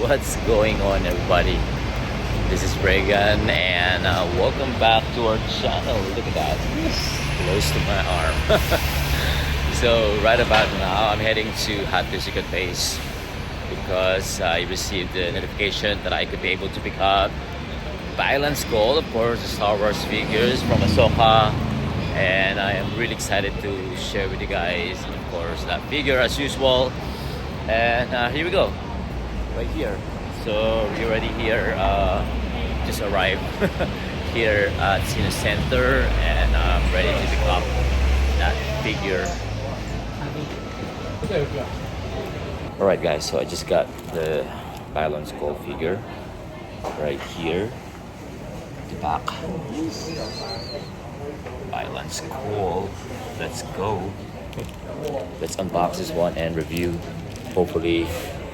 What's going on, everybody? This is Reagan, and welcome back to our channel. Look at that, close to my arm. So right about now, I'm heading to hottoys base because I received the notification that I could be able to pick up Baylan Skoll, of course, the Star Wars figures from Ahsoka, and I am really excited to share with you guys, of course, that figure as usual. And here we go, right here. So we already here, just arrived here at Cine Center, and I'm ready to pick up that figure. Alright guys, so I just got the Baylan Skoll figure right here, the back. Baylan Skoll, let's go. Let's unbox this one and review, hopefully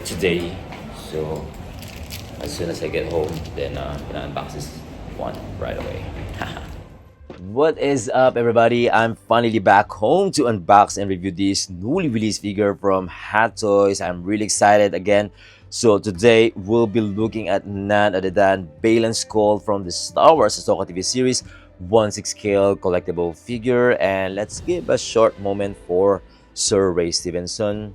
today. So as soon as I get home, then gonna unbox this one right away. What is up, everybody? I'm finally back home to unbox and review this newly released figure from hottoys. I'm really excited again. So today we'll be looking at none other than Baylan Skoll from the Star Wars Ahsoka TV series 1/6 scale collectible figure. And let's give a short moment for Sir Ray Stevenson.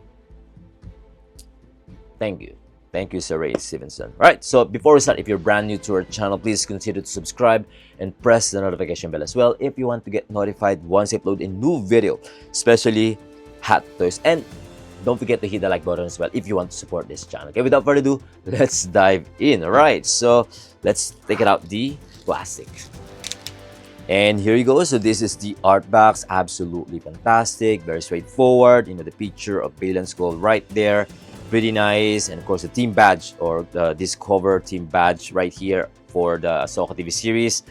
Thank you. Thank you, Sir Ray Stevenson. Alright, so before we start, if you're brand new to our channel, please consider to subscribe and press the notification bell as well if you want to get notified once I upload a new video, especially hottoys. And don't forget to hit the like button as well if you want to support this channel. Okay, without further ado, let's dive in. Alright, so let's take it out the plastic. And here you go. So this is the art box. Absolutely fantastic, very straightforward. You know, the picture of Baylan Skoll right there. Pretty nice. And of course the team badge, or the Discover team badge right here for the Ahsoka TV series.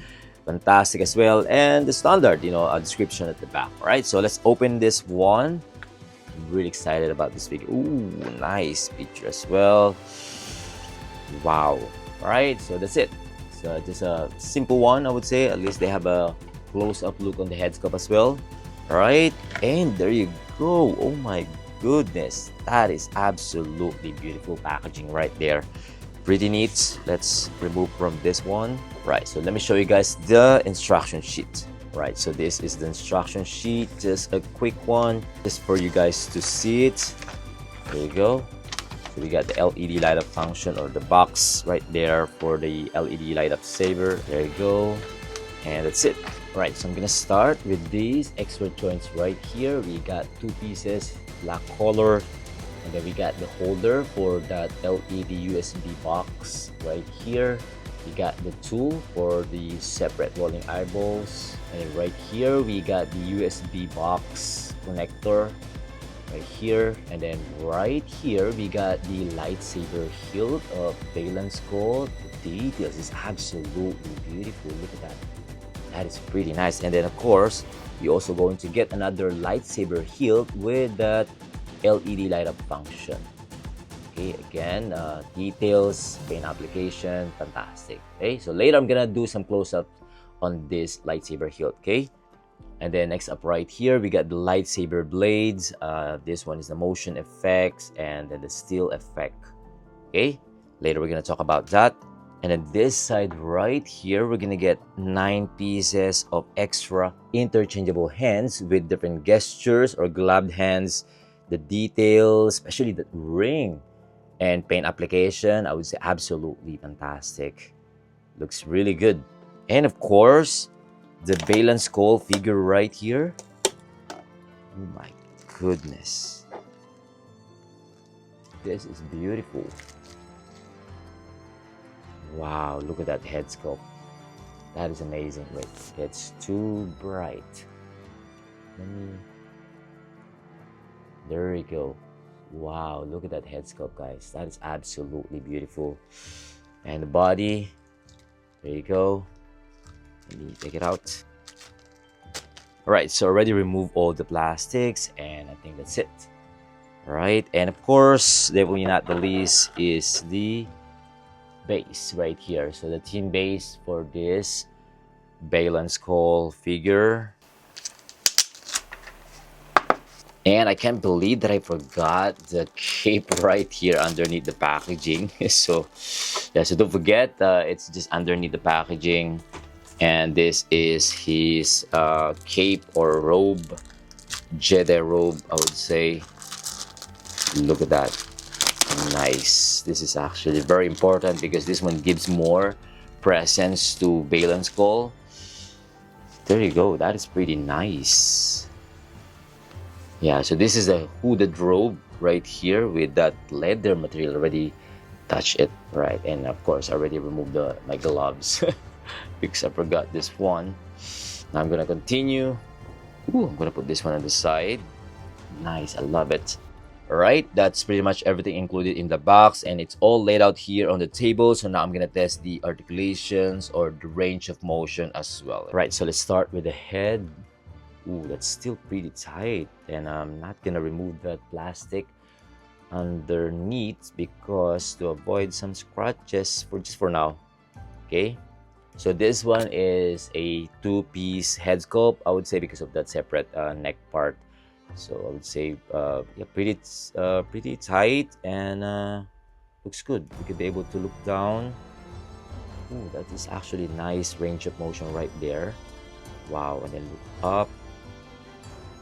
Fantastic as well. And the standard, you know, description at the back. All right, so let's open this one. I'm really excited about this figure. Ooh, nice picture as well. Wow. All right, so that's it. So just a simple one, I would say. At least they have a close-up look on the head sculpt as well. All right, and there you go. Oh my goodness, that is absolutely beautiful packaging right there. Pretty neat. Let's remove from this one. Right, so let me show you guys the instruction sheet. Right, so this is the instruction sheet, just a quick one just for you guys to see it. There you go. So we got the LED light up function, or the box right there for the LED light up saver. There you go, and that's it. Right, so I'm gonna start with these extra joints right here. We got two pieces, black color, and then we got the holder for that LED USB box right here. We got the tool for the separate rolling eyeballs, and right here we got the USB box connector right here, and then right here we got the lightsaber hilt of Baylan Skoll. The details is absolutely beautiful. Look at that. That is pretty nice. And then of course you're also going to get another lightsaber hilt with that LED light up function. Okay, again, details, paint application, fantastic. Okay, so later I'm gonna do some close-up on this lightsaber hilt. Okay, and then next up right here we got the lightsaber blades. This one is the motion effects, and then the steel effect. Okay, later we're gonna talk about that. And then this side right here, we're gonna get 9 pieces of extra interchangeable hands with different gestures or gloved hands. The details, especially the ring and paint application, I would say absolutely fantastic. Looks really good. And of course, the Baylan Skoll figure right here. Oh my goodness. This is beautiful. Wow, look at that head sculpt. That is amazing. Wait, it's too bright. There we go. Wow, look at that head sculpt, guys. That is absolutely beautiful. And the body, there you go. Let me take it out. All right, so already remove all the plastics, and I think that's it. All right, and of course, definitely not the least is the base right here. So the team base for this Baylan Skoll figure. And I can't believe that I forgot the cape right here underneath the packaging. So yeah, so don't forget, it's just underneath the packaging. And this is his cape or robe, Jedi robe, I would say. Look at that. Nice. This is actually very important because this one gives more presence to Baylan Skoll. There you go. That is pretty nice. Yeah, so this is a hooded robe right here with that leather material. Already touch it, right? And of course, I already removed my gloves because I forgot this one. Now I'm gonna continue. Ooh, I'm gonna put this one on the side. Nice, I love it. All right, that's pretty much everything included in the box, and it's all laid out here on the table. So now I'm gonna test the articulations or the range of motion as well. Right, so let's start with the head. Ooh, that's still pretty tight, and I'm not gonna remove that plastic underneath because to avoid some scratches for just for now. Okay, so this one is a two-piece head sculpt, I would say, because of that separate neck part. So I would say yeah, pretty tight, and looks good. You could be able to look down. Ooh, that is actually nice range of motion right there. Wow, and then look up.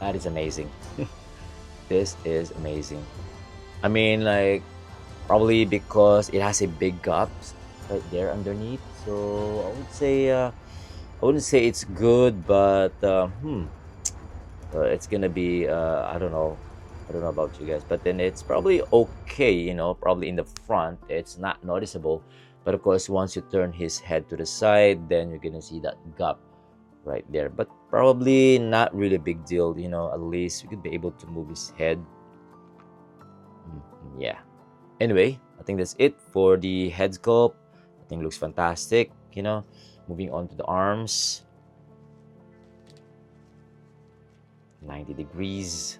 That is amazing. This is amazing. I mean, like, probably because it has a big gap right there underneath. So I wouldn't say it's good, but it's gonna be I don't know about you guys, but then it's probably okay. Probably in the front, it's not noticeable, but of course, once you turn his head to the side, then you're gonna see that gap right there. But probably not really a big deal. At least you could be able to move his head. Yeah. Anyway, I think that's it for the head sculpt. I think it looks fantastic. Moving on to the arms. 90 degrees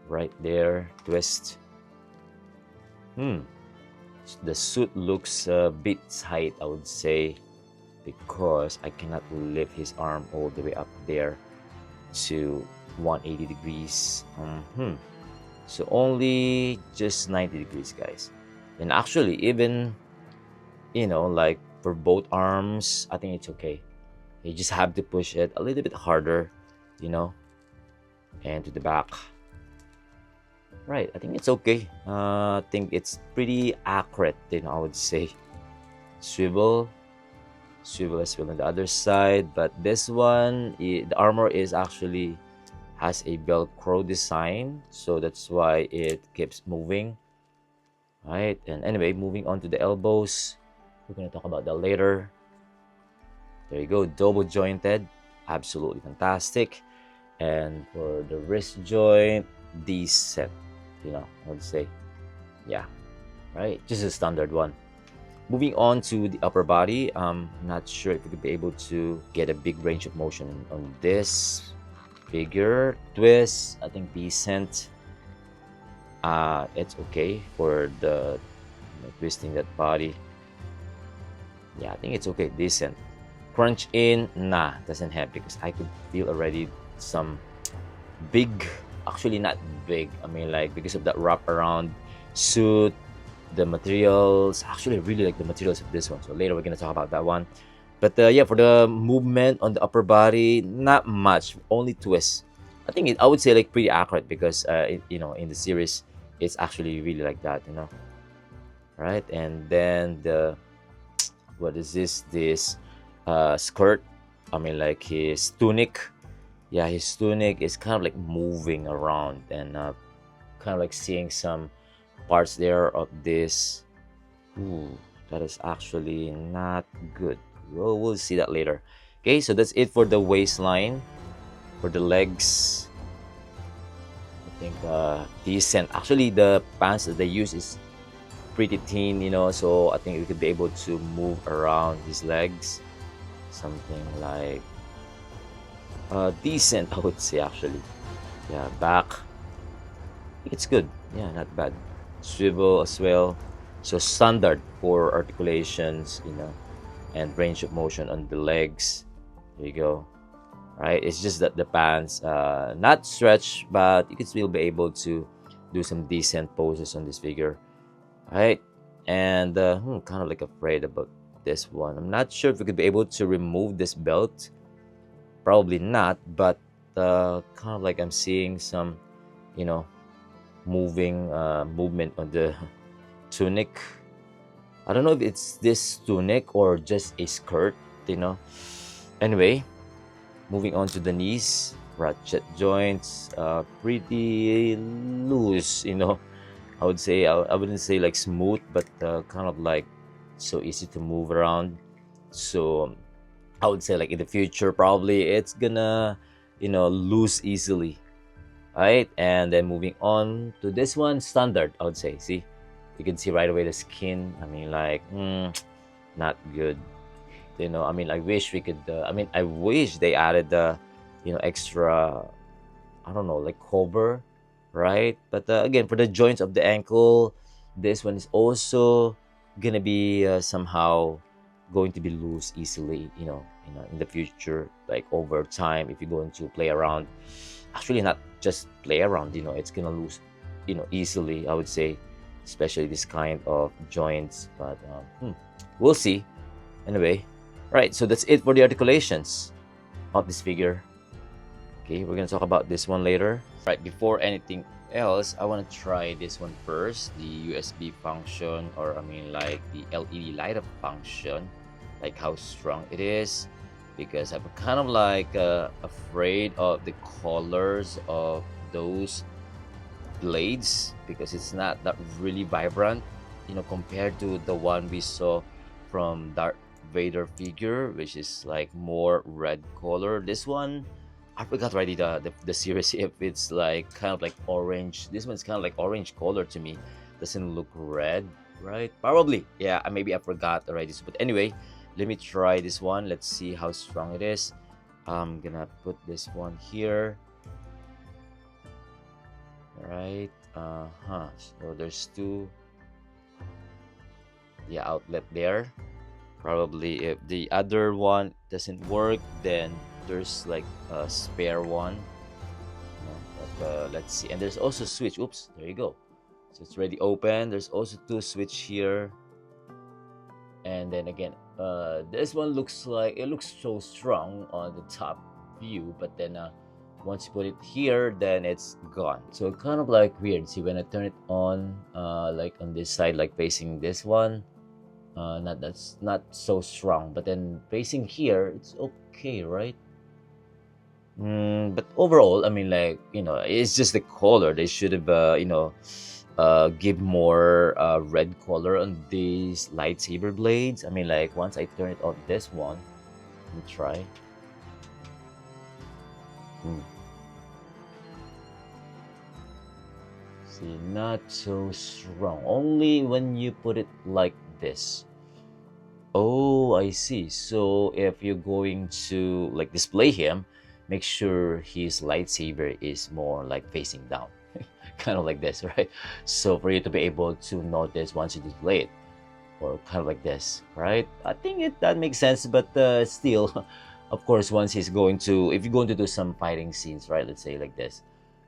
right there, twist. The suit looks a bit tight, I would say, because I cannot lift his arm all the way up there to 180 degrees. So only just 90 degrees, guys. And actually, even like for both arms, I think it's okay. You just have to push it a little bit harder, and to the back. Right, I think it's okay. I think it's pretty accurate, I would say. Swivel as well on the other side, but this one, the armor is actually has a Velcro design, so that's why it keeps moving. Right, and anyway, moving on to the elbows. We're gonna talk about that later. There you go, double jointed, absolutely fantastic. And for the wrist joint, decent, I would say. Yeah, right, just a standard one. Moving on to the upper body, I'm not sure if you could be able to get a big range of motion on this figure. Twist, I think decent. It's okay for the twisting that body. Yeah, I think it's okay, decent. Crunch in, nah, doesn't have, because I could feel already some big, actually not big, I mean, like, because of that wrap around suit, the materials. Actually, I really like the materials of this one, so later we're gonna talk about that one. But yeah, for the movement on the upper body, not much, only twist. I think I would say like pretty accurate because in the series it's actually really like that, right? And then what is this skirt, I mean, like his tunic. Yeah, his tunic is kind of like moving around, and kind of like seeing some parts there of this. Ooh, that is actually not good. We'll see that later. Okay, so that's it for the waistline. For the legs, I think decent. Actually, the pants that they use is pretty thin, so I think we could be able to move around his legs. Something like decent, I would say, actually. Yeah, back, it's good. Yeah, not bad. Swivel as well. So standard for articulations, and range of motion on the legs. There you go. right? It's just that the pants not stretch, but you can still be able to do some decent poses on this figure, right? And kind of like afraid about this one. I'm not sure if we could be able to remove this belt. Probably not, but kind of like I'm seeing some, you know, movement on the tunic. I don't know if it's this tunic or just a skirt, you know. Anyway, moving on to the knees, ratchet joints, pretty loose, you know. I would say I wouldn't say like smooth, but kind of like so easy to move around. So I would say like in the future, probably it's gonna, you know, lose easily, right? And then moving on to this one, standard, I would say. See, you can see right away the skin. I mean, like, not good. You know, I mean, I wish we could. I wish they added the, you know, extra. I don't know, like cover, right? But again, for the joints of the ankle, this one is also gonna be somehow going to be loose easily. In the future, like over time, if you're going to play around, actually not just play around. You know, it's gonna lose, you know, easily. I would say, especially this kind of joints. But we'll see. Anyway, right. So that's it for the articulations of this figure. Okay, we're gonna talk about this one later. Right, before anything else, I want to try this one first, the USB function, or I mean like the LED light up function, like how strong it is, because I'm kind of like afraid of the colors of those blades, because it's not that really vibrant, you know, compared to the one we saw from Darth Vader figure, which is like more red color. This one, I forgot already the series, if it's like kind of like orange. This one's kind of like orange color to me. Doesn't look red, right? Probably, yeah. Maybe I forgot already. But anyway, let me try this one. Let's see how strong it is. I'm gonna put this one here. All right. So there's two, yeah, outlet there. Probably if the other one doesn't work, then there's like a spare one. But let's see. And there's also switch. Oops, there you go. So it's already open. There's also two switch here. And then again, this one looks like it looks so strong on the top view, but then once you put it here, then it's gone. So kind of like weird. See, when I turn it on, like on this side, like facing this one, that's not so strong, but then facing here, it's okay, right? But overall, I mean, like, you know, it's just the color. They should have, give more red color on these lightsaber blades. I mean, like, once I turn it on this one, let me try. See, not so strong. Only when you put it like this. Oh, I see. So if you're going to like display him, make sure his lightsaber is more like facing down, kind of like this, right? So for you to be able to notice once you display it, or kind of like this, right? I think that makes sense, but still, of course, once he's going to, if you're going to do some fighting scenes, right? Let's say like this,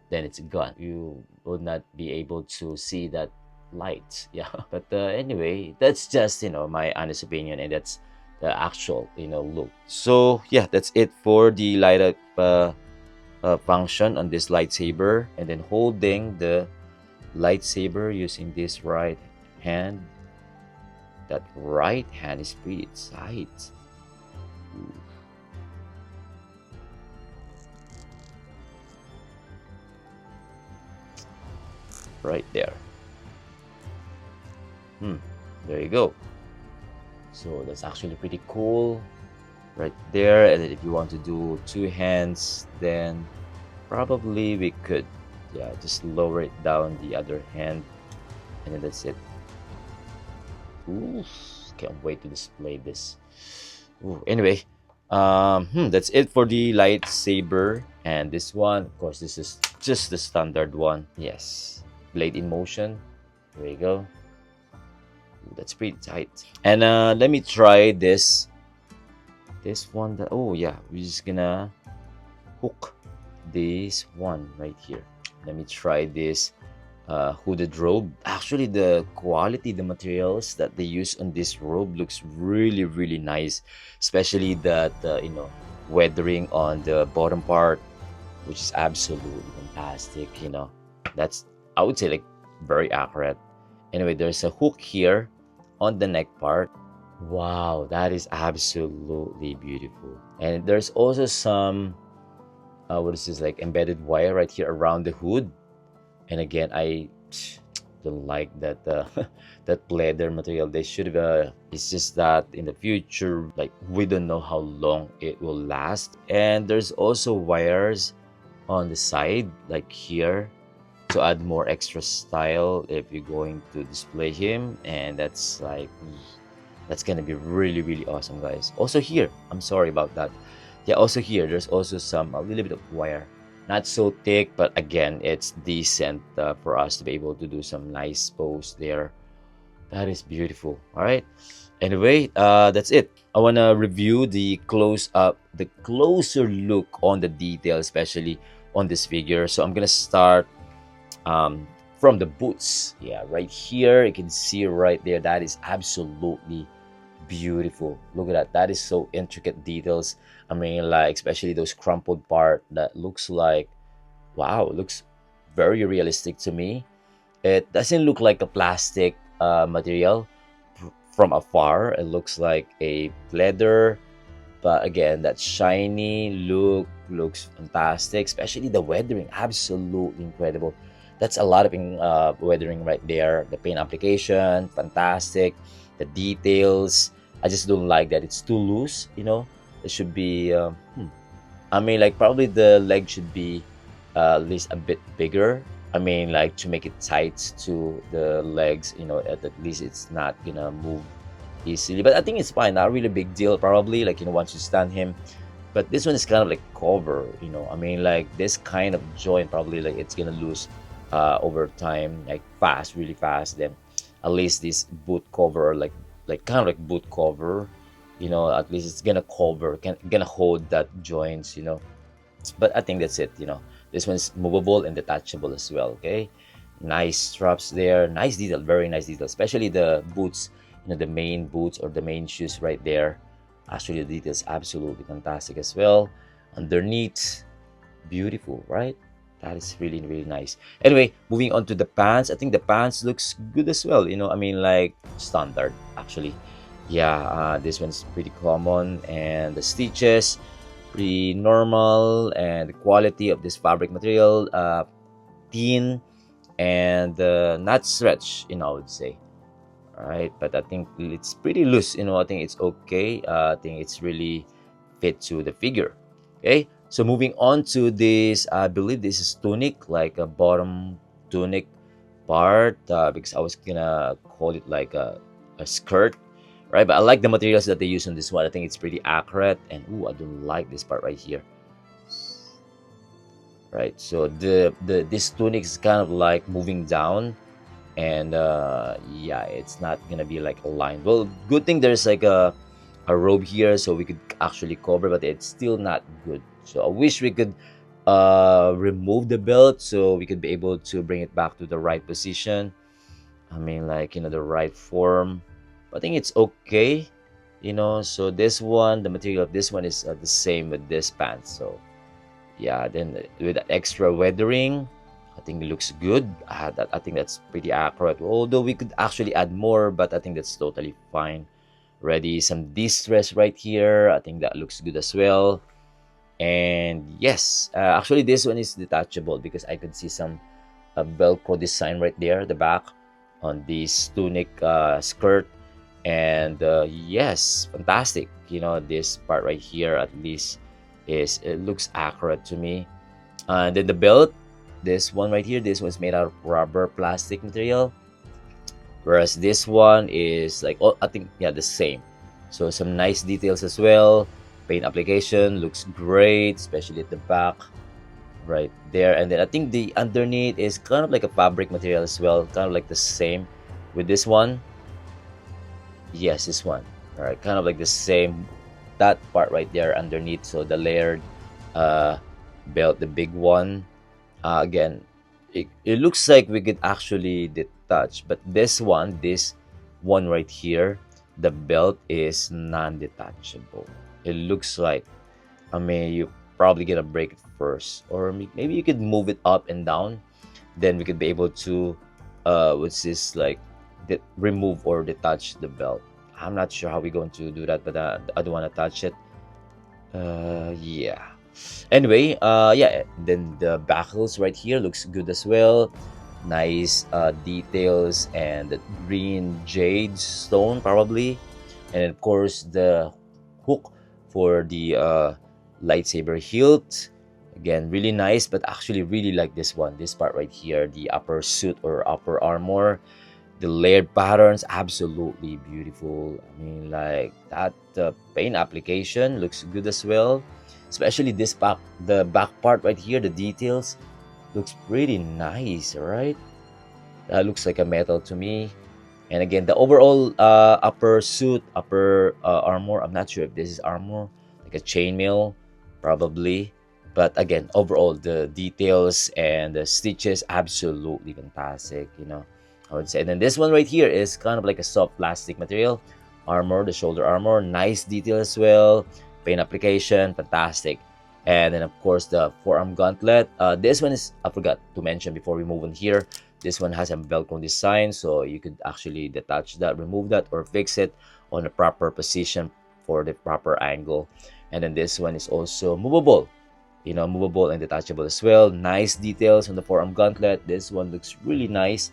then it's gone. You would not be able to see that light. Yeah. But anyway, that's just, you know, my honest opinion, and that's the actual, you know, look. So yeah, that's it for the light up function on this lightsaber. And then holding the lightsaber using this right hand. That right hand is pretty tight. Ooh. Right there. There you go. So that's actually pretty cool right there. And then if you want to do two hands, then probably we could, yeah, just lower it down the other hand, and then that's it. Ooh, can't wait to display this. Ooh, anyway, that's it for the lightsaber. And this one, of course, this is just the standard one. Yes, blade in motion. There you go. Ooh, that's pretty tight. And let me try this one. Oh yeah, we're just gonna hook. This one right here. Let me try this hooded robe. Actually, the quality, the materials that they use on this robe looks really, really nice. Especially that, weathering on the bottom part, which is absolutely fantastic. That's, I would say, like very accurate. Anyway, there's a hook here on the neck part. Wow, that is absolutely beautiful. And there's also some, what is this, like embedded wire right here around the hood. And again, I don't like that that leather material. They should have. It's just that in the future, like we don't know how long it will last. And there's also wires on the side, like here, to add more extra style if you're going to display him. And that's like, that's gonna be really, really awesome, guys. Also here, I'm sorry about that. Yeah, also here, there's also some a little bit of wire, not so thick, but again, it's decent for us to be able to do some nice pose there. That is beautiful. All right. Anyway, that's it. I wanna review the close up, the closer look on the detail, especially on this figure. So I'm gonna start from the boots. Yeah, right here, you can see right there. That is absolutely beautiful. Look at that. That is so intricate details. I mean, like especially those crumpled part that looks like, wow, looks very realistic to me. It doesn't look like a plastic material from afar. It looks like a leather, but again, that shiny look looks fantastic. Especially the weathering, absolutely incredible. That's a lot of weathering right there. The paint application, fantastic. The details, I just don't like that it's too loose. It should be. I mean, like probably the leg should be at least a bit bigger. I mean, like to make it tight to the legs. At least it's not gonna move easily. But I think it's fine. Not really big deal. Probably like once you stand him. But this one is kind of like cover. I mean, like this kind of joint probably like it's gonna lose over time, like fast, really fast. Then at least this boot cover, like kind of like boot cover, at least it's gonna gonna hold that joints. But I think that's it. This one's movable and detachable as well. Okay, nice straps there, nice detail, very nice detail, especially the boots. The main boots or the main shoes right there. Actually, the details absolutely fantastic as well. Underneath, beautiful, right? That is really, really nice. Anyway, moving on to the pants. I think the pants looks good as well. I mean, like standard actually. Yeah, this one's pretty common, and the stitches pretty normal, and the quality of this fabric material thin and not stretch. I would say. All right, but I think it's pretty loose. I think it's okay. I think it's really fit to the figure. Okay, so moving on to this, I believe this is tunic, like a bottom tunic part, because I was gonna call it like a skirt, right? But I like the materials that they use on this one. I think it's pretty accurate. And ooh, I don't like this part right here. Right, so this tunic is kind of like moving down, and yeah, it's not gonna be like aligned. Well, good thing there's like a robe here, so we could actually cover, but it's still not good. So I wish we could remove the belt so we could be able to bring it back to the right position. I mean, like the right form. I think it's okay. So this one, the material of this one is the same with this pants. So yeah, then with that extra weathering, I think it looks good. I think that's pretty accurate. Although we could actually add more, but I think that's totally fine. Ready, some distress right here. I think that looks good as well. And yes, actually this one is detachable because I could see some Velcro design right there at the back on this tunic skirt. And yes, fantastic. This part right here at least it looks accurate to me. And then the belt, this one right here, this one's made out of rubber plastic material, whereas this one is like, oh, I think, yeah, the same. So some nice details as well. Paint application looks great, especially at the back right there. And then I think the underneath is kind of like a fabric material as well, kind of like the same with this one. Yes, this one. All right, kind of like the same, that part right there underneath. So the layered belt, the big one. Again, it looks like we could actually detach, but this one right here, the belt is non-detachable. It looks like, I mean, you probably gonna break it first, or maybe you could move it up and down. Then we could be able to, what's this like, remove or detach the belt. I'm not sure how we're going to do that, but I don't want to touch it. Yeah. Anyway, yeah. Then the buckles right here looks good as well. Nice details and the green jade stone probably, and of course the hook for the lightsaber hilt. Again, really nice, but actually really like this one. This part right here, the upper suit or upper armor, the layered patterns, absolutely beautiful. I mean, like that paint application looks good as well, especially this back, the back part right here, the details looks pretty nice, right? That looks like a metal to me. And again, the overall upper suit, upper armor, I'm not sure if this is armor, like a chainmail, probably. But again, overall, the details and the stitches, absolutely fantastic, you know, I would say. And then this one right here is kind of like a soft plastic material. Armor, the shoulder armor, nice detail as well. Paint application, fantastic. And then, of course, the forearm gauntlet. This one is, I forgot to mention before we move on here. This one has a Velcro design, so you could actually detach that, remove that, or fix it on the proper position for the proper angle. And then this one is also movable, you know, movable and detachable as well. Nice details on the forearm gauntlet. This one looks really nice,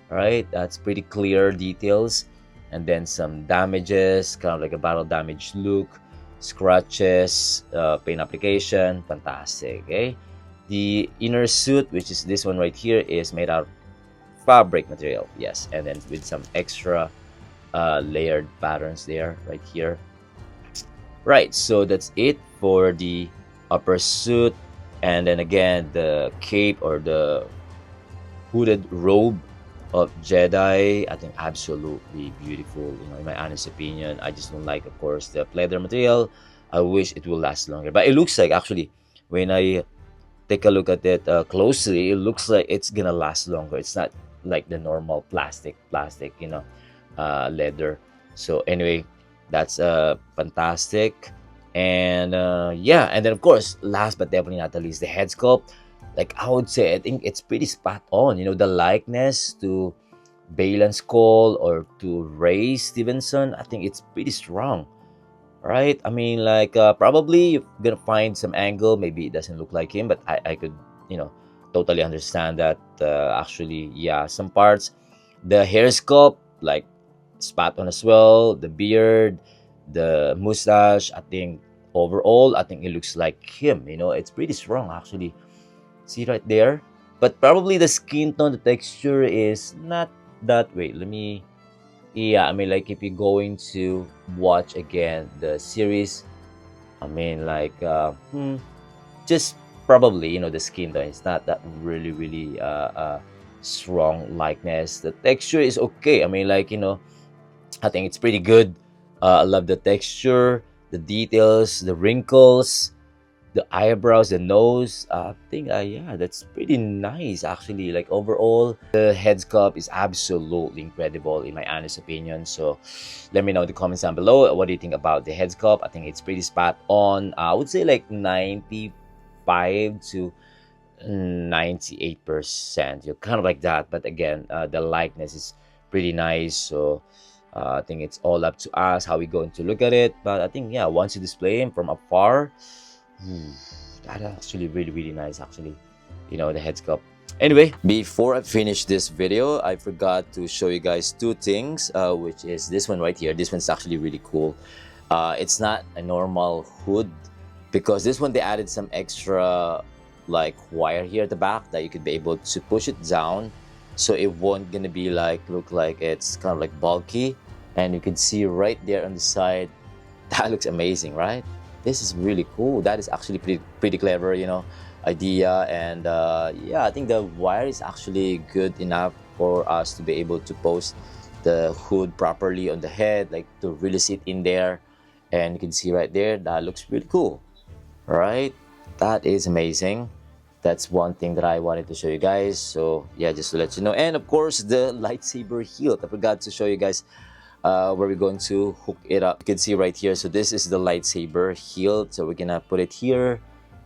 right? That's pretty clear details. And then some damages, kind of like a battle damage look, scratches, paint application, fantastic. Okay, the inner suit, which is this one right here, is made out of fabric material, yes, and then with some extra layered patterns there right here. Right, so that's it for the upper suit. And then again, the cape or the hooded robe of Jedi, I think absolutely beautiful, you know, in my honest opinion. I just don't like, of course, the leather material. I wish it will last longer, but it looks like, actually, when I take a look at it closely, it looks like it's gonna last longer. It's not like the normal plastic, you know, leather. So anyway, that's fantastic. And yeah, and then of course, last but definitely not the least, the head sculpt. Like, I would say, I think it's pretty spot on, you know, the likeness to Baylan Skoll or to Ray Stevenson. I think it's pretty strong, right? I mean, like, probably you're gonna find some angle, maybe it doesn't look like him, but I could, you know, totally understand that. Actually, yeah, some parts, the hair sculpt, like, spot on as well. The beard, the mustache, I think overall, I think it looks like him, you know. It's pretty strong, actually. See right there? But probably the skin tone, the texture is not that way. Let me, yeah, I mean, like, if you're going to watch again the series, I mean, like, just probably, you know, the skin tone is not that really strong likeness. The texture is okay. I mean, like, you know, I think it's pretty good. I love the texture, the details, the wrinkles, the eyebrows, the nose. I think, yeah, that's pretty nice, actually. Like, overall, the head sculpt is absolutely incredible, in my honest opinion. So let me know in the comments down below, what do you think about the head sculpt? I think it's pretty spot on. I would say like 95 to 98%. You're kind of like that. But again, the likeness is pretty nice. So I think it's all up to us how we're going to look at it. But I think, yeah, once you display him from afar, that's actually really nice, actually, you know, the head sculpt. Anyway, before I finish this video, I forgot to show you guys two things, which is this one right here. This one's actually really cool. It's not a normal hood, because this one they added some extra like wire here at the back that you could be able to push it down, so it won't gonna be like look like it's kind of like bulky. And you can see right there on the side, that looks amazing, right? This is really cool. That is actually pretty clever, you know, idea. And yeah, I think the wire is actually good enough for us to be able to post the hood properly on the head, like to really sit in there. And you can see right there, that looks really cool, right? That is amazing. That's one thing that I wanted to show you guys. So yeah, just to let you know. And of course, the lightsaber hilt. I forgot to show you guys where we're going to hook it up. You can see right here. So this is the lightsaber hilt. So we're gonna put it here,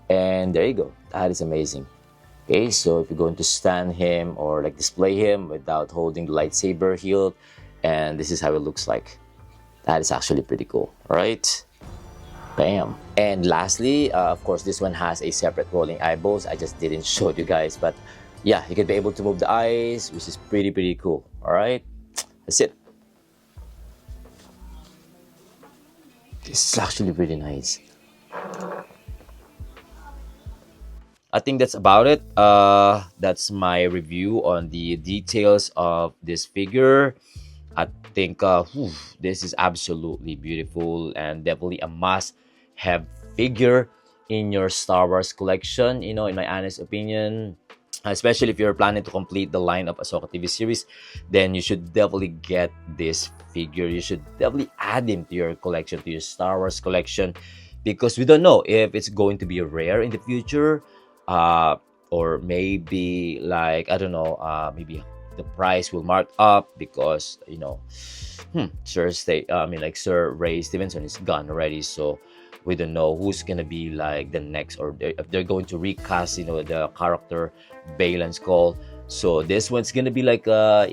and there you go. That is amazing. Okay, so if you're going to stand him or like display him without holding the lightsaber hilt, and this is how it looks like. That is actually pretty cool. All right. Bam. And lastly, of course, this one has a separate rolling eyeballs. I just didn't show you guys, but yeah, you can be able to move the eyes, which is pretty cool. All right, that's it. This is actually pretty nice. I think that's about it. That's my review on the details of this figure. I think this is absolutely beautiful and definitely a must-have figure in your Star Wars collection. You know, in my honest opinion, especially if you're planning to complete the line of Ahsoka TV series, then you should definitely get this figure. You should definitely add him to your collection, to your Star Wars collection, because we don't know if it's going to be rare in the future, uh, or maybe like I don't know, maybe the price will mark up because you know, Sir Ray Stevenson is gone already, so we don't know who's gonna be like the next, or if they're going to recast, you know, the character Baylan Skoll. So this one's gonna be like a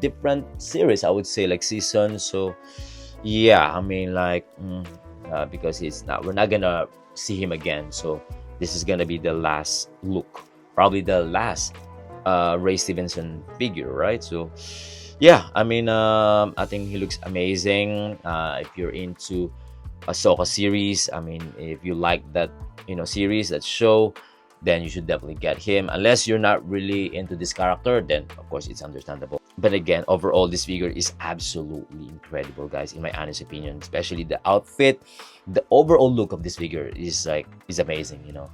different series, I would say, like season. So yeah, I mean like because we're not gonna see him again. So this is gonna be the last look, probably the last Ray Stevenson figure, right? So yeah, I mean I think he looks amazing. If you're into Ahsoka series, I mean if you like that series, that show, then you should definitely get him. Unless you're not really into this character, then of course it's understandable. But again, overall this figure is absolutely incredible, guys, in my honest opinion. Especially the outfit, the overall look of this figure is amazing, you know.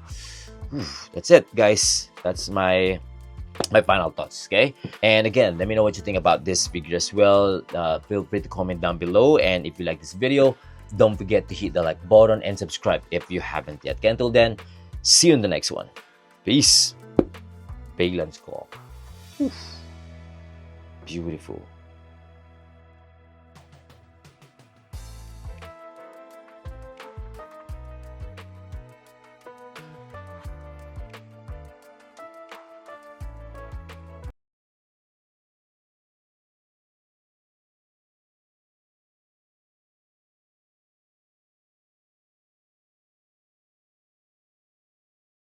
That's it, guys. That's my final thoughts. Okay, and again, let me know what you think about this figure as well. Feel free to comment down below, and if you like this video, don't forget to hit the like button and subscribe if you haven't yet. Okay, until then, see you in the next one. Peace. Baylan Skoll. Beautiful.